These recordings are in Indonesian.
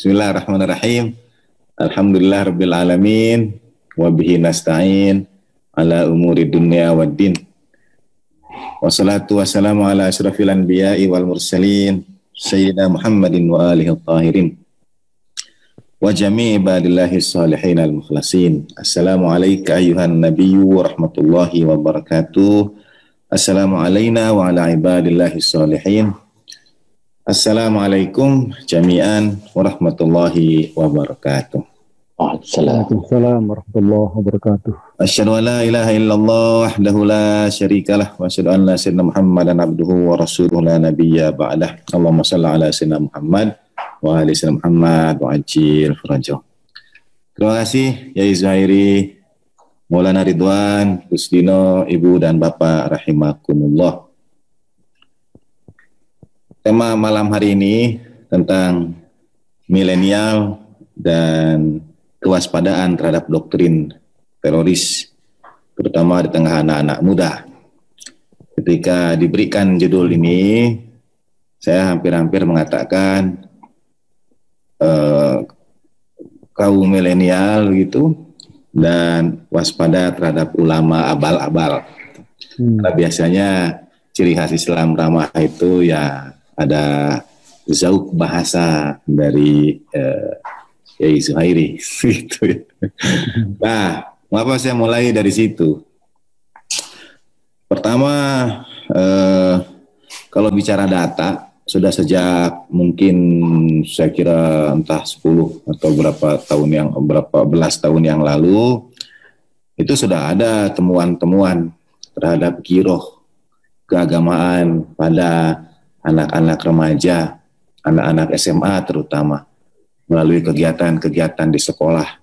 Bismillahirrahmanirrahim. Alhamdulillah rabbil alamin wa bihi nasta'in ala umuri dunya waddin. Wassalatu wassalamu ala asyrafil anbiya'i wal mursalin sayyidina Muhammadin wa alihi tahirin wa jami'i ibadillahi salihin al mukhlasin. Assalamu alayka ayyuhan nabiyyu wa rahmatullahi wa barakatuh. Assalamu alayna wa ala ibadillahi salihin. Assalamualaikum jami'an warahmatullahi wabarakatuh. Waalaikumsalam warahmatullahi wabarakatuh. Asyhadu an la ilaha illallah wahdahu la syarikalah wa asyhadu anna sayyidina Muhammadan abduhu wa rasuluhu la nabiyya ba'dah. Allahumma shalli ala sayyidina Muhammad wa ali sayyidina Muhammad wa ajil farajahu. Terima kasih Yai Zuhairi, Maulana Ridwan, Kusdino, Ibu dan Bapak rahimakumullah. Tema malam hari ini tentang milenial dan kewaspadaan terhadap doktrin teroris, terutama di tengah anak-anak muda. Ketika diberikan judul ini, saya hampir-hampir mengatakan kaum milenial gitu dan waspada terhadap ulama abal-abal. Karena biasanya ciri khas Islam ramah itu ya ada zauk bahasa dari Yai Zuhairi gitu. Nah, mengapa saya mulai dari situ? Pertama, kalau bicara data, sudah sejak mungkin saya kira entah 10 atau berapa belas tahun yang lalu, itu sudah ada temuan-temuan terhadap giroh keagamaan pada anak-anak remaja, anak-anak SMA terutama, melalui kegiatan-kegiatan di sekolah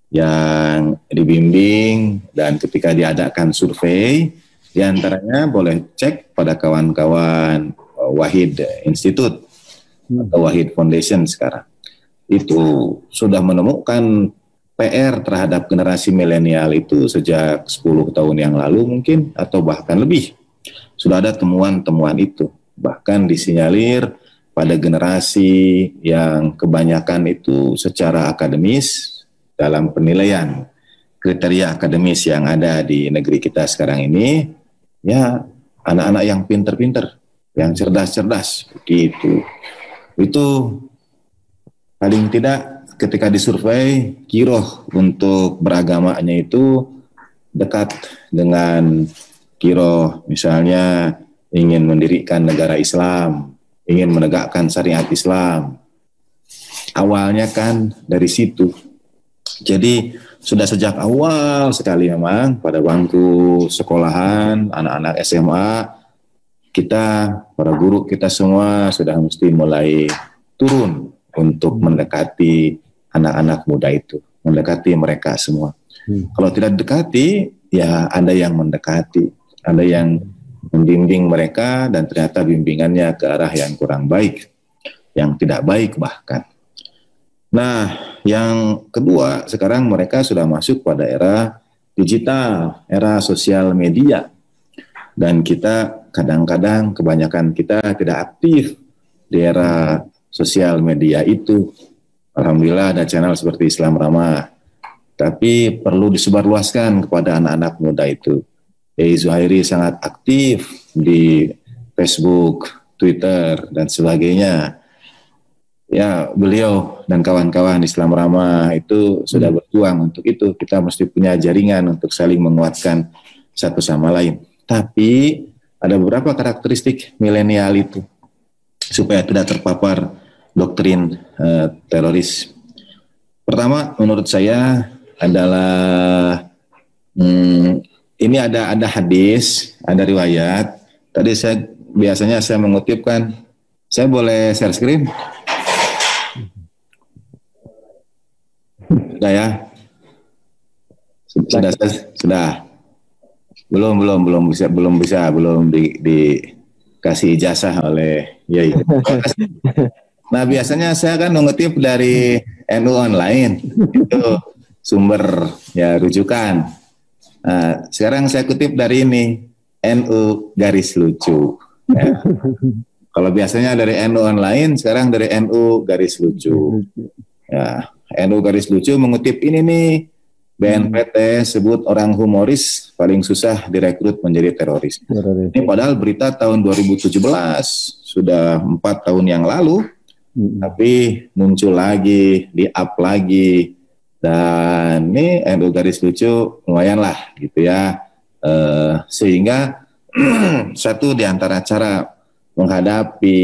yang dibimbing, dan ketika diadakan survei, diantaranya boleh cek pada kawan-kawan Wahid Institute atau Wahid Foundation sekarang, itu sudah menemukan PR terhadap generasi milenial itu sejak 10 tahun yang lalu mungkin, atau bahkan lebih. Sudah ada temuan-temuan itu. Bahkan disinyalir pada generasi yang kebanyakan itu secara akademis dalam penilaian kriteria akademis yang ada di negeri kita sekarang ini, ya anak-anak yang pinter-pinter, yang cerdas-cerdas, begitu. Itu paling tidak ketika disurvei, kiroh untuk beragamanya itu dekat dengan kiroh misalnya ingin mendirikan negara Islam, ingin menegakkan syariat Islam. Awalnya kan dari situ. Jadi sudah sejak awal sekali memang pada bangku sekolahan, anak-anak SMA, kita, para guru kita semua sudah mesti mulai turun untuk mendekati anak-anak muda itu, mendekati mereka semua. Kalau tidak didekati, ya ada yang mendekati, ada yang membimbing mereka, dan ternyata bimbingannya ke arah yang kurang baik, yang tidak baik bahkan. Nah, yang kedua, sekarang mereka sudah masuk pada era digital, era sosial media, dan kita kadang-kadang, kebanyakan kita tidak aktif di era sosial media itu. Alhamdulillah ada channel seperti Islam Ramah, tapi perlu disebarluaskan kepada anak-anak muda itu. Yai Zuhairi sangat aktif di Facebook, Twitter, dan sebagainya. Ya, beliau dan kawan-kawan Islam Ramah itu sudah berjuang untuk itu. Kita mesti punya jaringan untuk saling menguatkan satu sama lain. Tapi ada beberapa karakteristik milenial itu supaya tidak terpapar doktrin teroris. Pertama, menurut saya adalah ini ada hadis, ada riwayat. Tadi biasanya saya mengutipkan. Saya boleh share screen? Sudah ya? Sudah. Belum bisa dikasih ijazah oleh Yai. Nah, biasanya saya kan mengutip dari NU Online, itu sumber ya rujukan. Nah, sekarang saya kutip dari ini, NU garis lucu. Ya. Kalau biasanya dari NU Online, sekarang dari NU garis lucu. Ya, NU garis lucu mengutip ini nih, BNPT sebut orang humoris paling susah direkrut menjadi teroris. Ini padahal berita tahun 2017, sudah 4 tahun yang lalu, tapi muncul lagi, di-up lagi, dan ini NU garis lucu lumayan lah gitu ya. Sehingga satu di antara cara menghadapi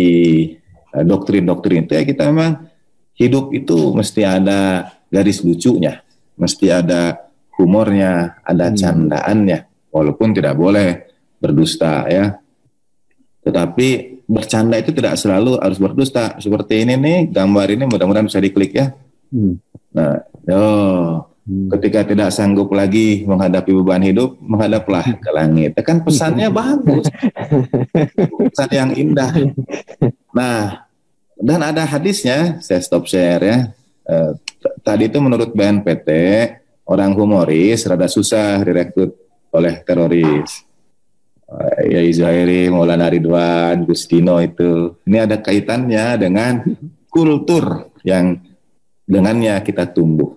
doktrin-doktrin itu ya, kita memang hidup itu mesti ada garis lucunya, mesti ada humornya, ada candaannya, walaupun tidak boleh berdusta ya. Tetapi bercanda itu tidak selalu harus berdusta. Seperti ini nih, gambar ini mudah-mudahan bisa diklik ya. Nah, ketika tidak sanggup lagi menghadapi beban hidup, menghadaplah ke langit. Kan pesannya bagus, pesan yang indah. Nah, dan ada hadisnya, saya stop share ya. Tadi itu menurut BNPT, orang humoris rada susah direkrut oleh teroris. Yai Zuhairi, Maulana Ridwan, Gustino itu. Ini ada kaitannya dengan kultur yang dengannya kita tumbuh.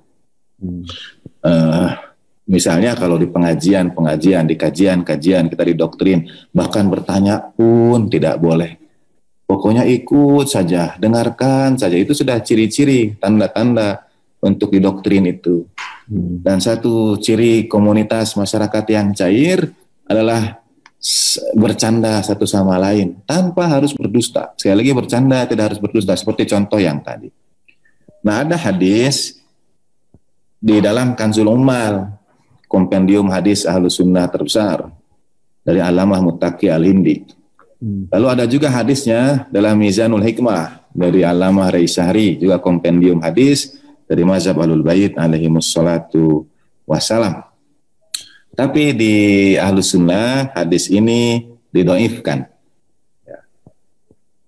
Misalnya kalau di pengajian, di kajian kita didoktrin, bahkan bertanya pun tidak boleh. Pokoknya ikut saja, dengarkan saja. Itu sudah ciri-ciri, tanda-tanda untuk didoktrin itu. Dan satu ciri komunitas masyarakat yang cair adalah bercanda satu sama lain tanpa harus berdusta. Sekali lagi, bercanda tidak harus berdusta, seperti contoh yang tadi. Nah, ada hadis di dalam Kanzul Ummal, kompendium hadis Ahlus Sunnah terbesar dari Allamah Muttaqi Al-Hindi. Lalu ada juga hadisnya dalam Mizanul Hikmah dari Allamah Raisahri, juga kompendium hadis dari mazhab Ahlul Bait alaihimus salatu wassalam. Tapi di Ahlus Sunnah hadis ini didoifkan.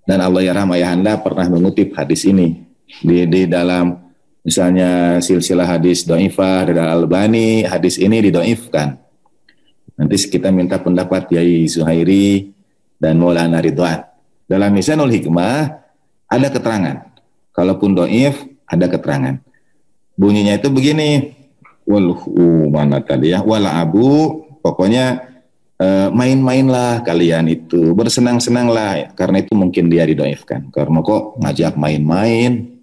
Dan Allahyarham ayahanda pernah mengutip hadis ini di dalam misalnya silsilah hadis doifah dari Al-Albani, hadis ini didoifkan. Nanti kita minta pendapat Yai Zuhairi dan Maulana Ridwan. Dalam Mizanul Hikmah ada keterangan. Kalaupun doif, ada keterangan. Bunyinya itu begini. Mana tadi ya? Wala abu, pokoknya main-mainlah kalian itu. Bersenang-senanglah. Karena itu mungkin dia didoifkan. Karena kok ngajak main-main.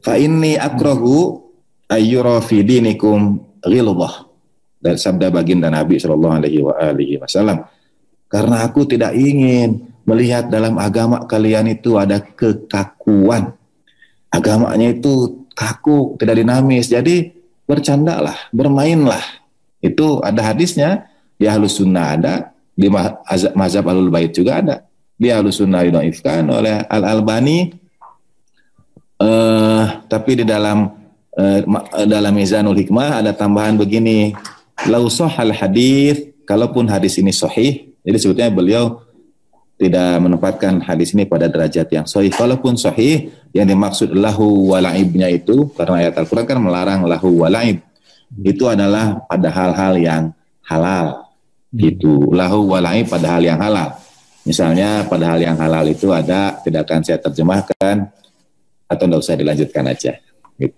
Fa inni akrahu ayyura fi dinikum ghilbah. Dari sabda baginda Nabi sallallahu alaihi wasallam. Karena aku tidak ingin melihat dalam agama kalian itu ada kekakuan. Agamanya itu kaku, tidak dinamis. Jadi bercandalah, bermainlah. Itu ada hadisnya. Di Ahlus Sunnah ada, di mazhab Ahlul Bait juga ada. Di Ahlus Sunnah didoifkan oleh Al-Albani. Tapi di dalam Mizanul Hikmah ada tambahan begini. Lau sahal hadis, kalaupun hadis ini sahih. Jadi sebetulnya beliau tidak menempatkan hadis ini pada derajat yang sahih. Walaupun sahih, yang dimaksud lahu wala'ibnya itu, karena ayat Al-Quran kan melarang lahu wala'ib. Itu adalah pada hal-hal yang halal. Gitu. Lahu wala'ib pada hal yang halal. Misalnya pada hal yang halal itu ada, tidak akan saya terjemahkan, atau tidak usah dilanjutkan aja. Gitu.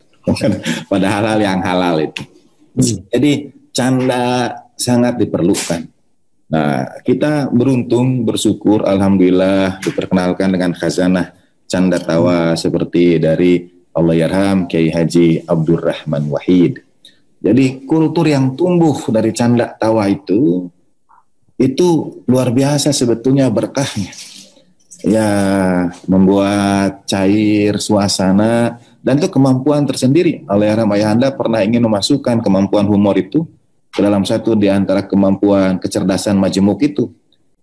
Pada hal-hal yang halal itu. Jadi canda sangat diperlukan. Nah, kita beruntung, bersyukur, alhamdulillah diperkenalkan dengan khazanah canda tawa seperti dari Allahyarham Kiai Haji Abdurrahman Wahid. Jadi kultur yang tumbuh dari canda tawa itu luar biasa sebetulnya berkahnya. Ya, membuat cair suasana, dan itu kemampuan tersendiri. Allahyarham ayahanda pernah ingin memasukkan kemampuan humor itu ke dalam satu di antara kemampuan kecerdasan majemuk itu.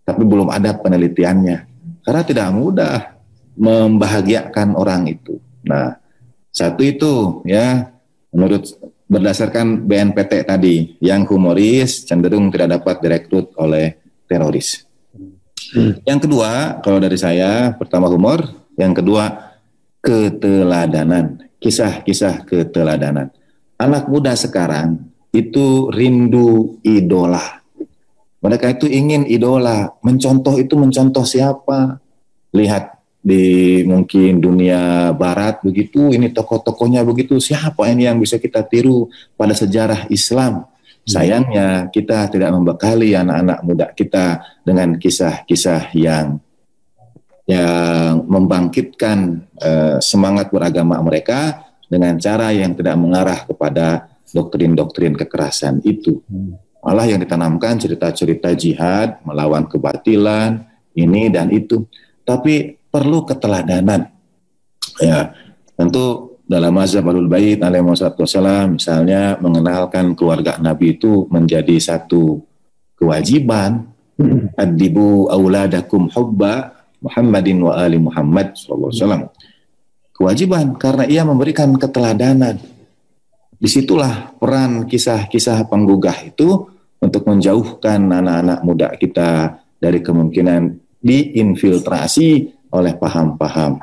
Tapi belum ada penelitiannya. Karena tidak mudah membahagiakan orang itu. Nah, satu itu ya, menurut berdasarkan BNPT tadi, yang humoris cenderung tidak dapat direkrut oleh teroris. Yang kedua, kalau dari saya, pertama humor, Yang kedua, keteladanan, kisah-kisah keteladanan. Anak muda sekarang itu rindu idola. Mereka itu ingin idola. Mencontoh itu mencontoh siapa? Lihat di mungkin dunia barat begitu, ini tokoh-tokohnya begitu, siapa ini yang bisa kita tiru pada sejarah Islam? Sayangnya kita tidak membekali anak-anak muda kita dengan kisah-kisah yang membangkitkan semangat beragama mereka dengan cara yang tidak mengarah kepada doktrin-doktrin kekerasan itu. Malah yang ditanamkan cerita-cerita jihad, melawan kebatilan, ini dan itu. Tapi perlu keteladanan. Ya, tentu dalam mazhab Ahlul Bait alaihi wassalam misalnya mengenalkan keluarga Nabi itu menjadi satu kewajiban. Adibu auladakum hubba Muhammadin wa ali Muhammad sallallahu alaihi wasallam. Kewajiban karena ia memberikan keteladanan. Disitulah peran kisah-kisah penggugah itu untuk menjauhkan anak-anak muda kita dari kemungkinan diinfiltrasi oleh paham-paham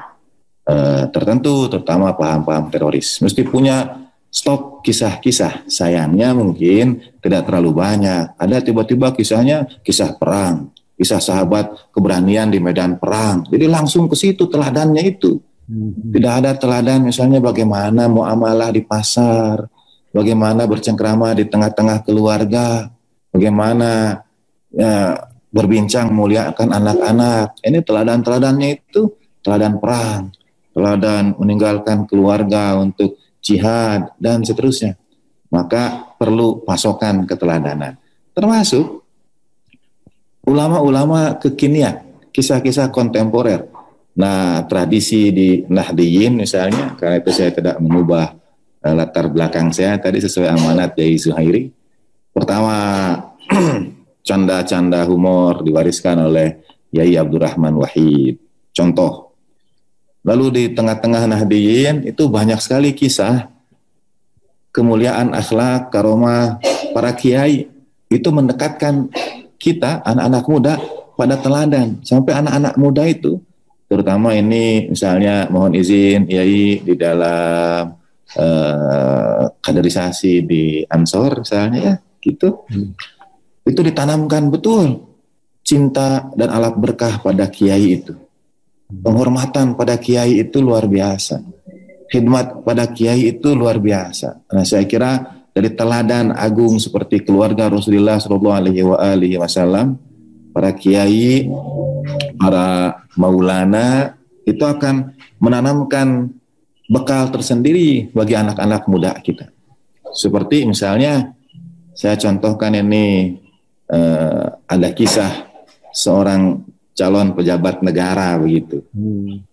tertentu, terutama paham-paham teroris. Mesti punya stok kisah-kisah. Sayangnya mungkin tidak terlalu banyak. Ada tiba-tiba kisahnya kisah perang, kisah sahabat keberanian di medan perang. Jadi langsung ke situ teladannya itu. Tidak ada teladan misalnya bagaimana muamalah di pasar, bagaimana bercengkrama di tengah-tengah keluarga, bagaimana berbincang muliakan anak-anak. Ini teladan-teladannya itu teladan perang, teladan meninggalkan keluarga untuk jihad dan seterusnya. Maka perlu pasokan keteladanan. Termasuk ulama-ulama kekinian, kisah-kisah kontemporer. Nah, tradisi di Nahdiyin misalnya, karena itu saya tidak mengubah latar belakang saya tadi sesuai amanat dari Zuhairi. Pertama, canda-canda humor diwariskan oleh Yai Abdurrahman Wahid. Contoh. Lalu di tengah-tengah Nahdiyin itu banyak sekali kisah kemuliaan akhlak, karomah para kiai. Itu mendekatkan kita, anak-anak muda, pada teladan. Sampai anak-anak muda itu, terutama ini misalnya mohon izin Yai di dalam kaderisasi di Ansor misalnya ya gitu. Itu ditanamkan betul cinta dan alat berkah pada kiai itu. Penghormatan pada kiai itu luar biasa. Khidmat pada kiai itu luar biasa. Nah, saya kira dari teladan agung seperti keluarga Rasulullah sallallahu alaihi wasallam, para kiai, para maulana itu akan menanamkan bekal tersendiri bagi anak-anak muda kita. Seperti misalnya saya contohkan ini ada kisah seorang calon pejabat negara begitu.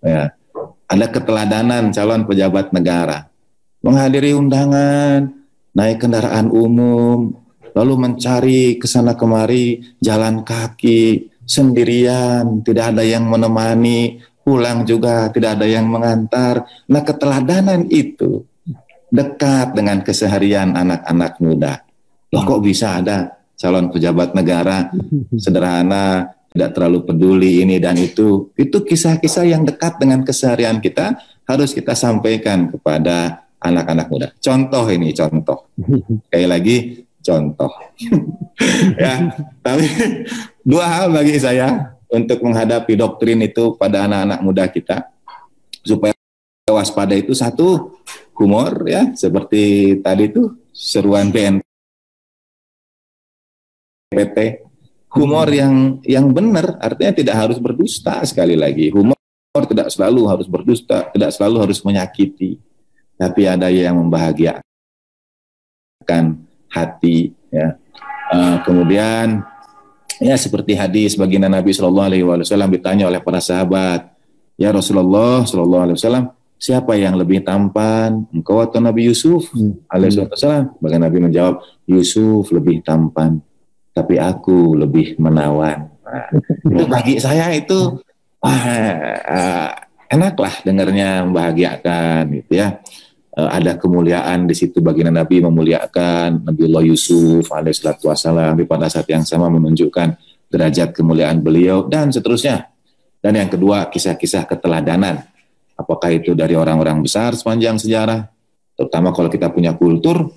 Ya, ada keteladanan calon pejabat negara menghadiri undangan, naik kendaraan umum, lalu mencari kesana kemari, jalan kaki, sendirian, tidak ada yang menemani, pulang juga tidak ada yang mengantar. Nah, keteladanan itu dekat dengan keseharian anak-anak muda. Loh, kok bisa ada calon pejabat negara sederhana, tidak terlalu peduli ini dan itu. Itu kisah-kisah yang dekat dengan keseharian kita, harus kita sampaikan kepada anak-anak muda. Contoh ini, contoh. Sekali lagi, contoh. Ya, tapi dua hal bagi saya untuk menghadapi doktrin itu pada anak-anak muda kita supaya waspada itu satu, humor ya, seperti tadi itu seruan BNPT, humor yang benar, artinya tidak harus berdusta. Sekali lagi, humor tidak selalu harus berdusta, tidak selalu harus menyakiti, tapi ada yang membahagiakan hati ya. Kemudian ya seperti hadis baginda Nabi Shallallahu Alaihi Wasallam ditanya oleh para sahabat, ya Rasulullah Shallallahu Alaihi Wasallam, siapa yang lebih tampan, engkau atau Nabi Yusuf Alaihi Wasallam? Baginda Nabi menjawab, Yusuf lebih tampan, tapi aku lebih menawan. Nah, itu bagi saya itu enaklah dengarnya, membahagiakan gitu ya. Ada kemuliaan di situ, baginda Nabi memuliakan Nabiullah Yusuf alaihissalatu wassalam, pada saat yang sama menunjukkan derajat kemuliaan beliau dan seterusnya. Dan yang kedua, kisah-kisah keteladanan. Apakah itu dari orang-orang besar sepanjang sejarah, terutama kalau kita punya kultur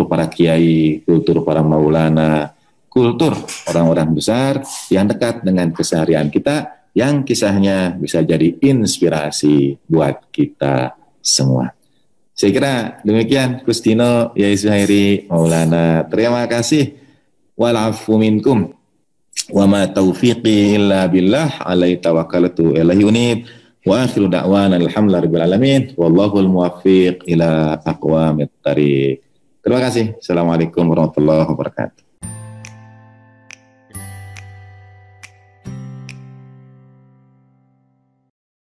para kiai, kultur para maulana, kultur orang-orang besar yang dekat dengan keseharian kita, yang kisahnya bisa jadi inspirasi buat kita semua. Saya kira demikian, Kustino, Yai Zuhairi, Maulana. Terima kasih. Walafu minkum. Wa ma taufiqi illa billah, alaihi tawakkaltu ilaihi unib. Wa akhiru da'wana alhamdulillahi rabbil alamin. Wallahul muwaffiq ila aqwamit thariq. Terima kasih. Assalamualaikum warahmatullahi wabarakatuh.